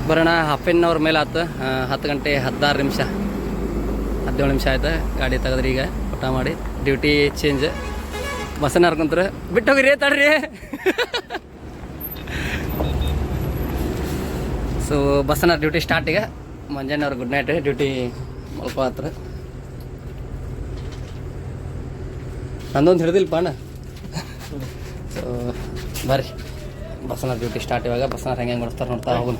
ಬರೋಣ half an hour ಮೇಲೆ ಆಯ್ತು. 10 ಗಂಟೆ 16 ನಿಮಿಷ 17 ನಿಮಿಷ ಆಯ್ತು ಗಾಡಿ ತೆಗೆದ್ರಿ. ಈಗ ಊಟ ಮಾಡಿ ಡ್ಯೂಟಿ ಚೇಂಜ್. ಬಸ್ಸನ್ನ ಹರ್ಕೊಂತಾರೆ ಬಿಟ್ಟು ಹೋಗಿರಿ ತಡ್ರಿ. ಸೊ ಬಸ್ಸನ್ನ ಡ್ಯೂಟಿ ಸ್ಟಾರ್ಟ್. ಈಗ ಮುಂಜಾನೆ ಅವ್ರು ಗುಡ್ ನೈಟ್ ಡ್ಯೂಟಿ ಮಲ್ಪ ಹತ್ರ. ನಂದೊಂದು ಹಿಡಿದಿಲ್ಪ ಅಣ್ಣ. ಸೊ ಬರ್ರಿ ಬಸ್ಸನ್ನ ಡ್ಯೂಟಿ ಸ್ಟಾರ್ಟ್. ಇವಾಗ ಬಸ್ಸನ್ನ ಹೆಂಗೆ ಮಾಡಿಸ್ತಾರೆ ನೋಡ್ತಾ ಹೋಗೋಣ.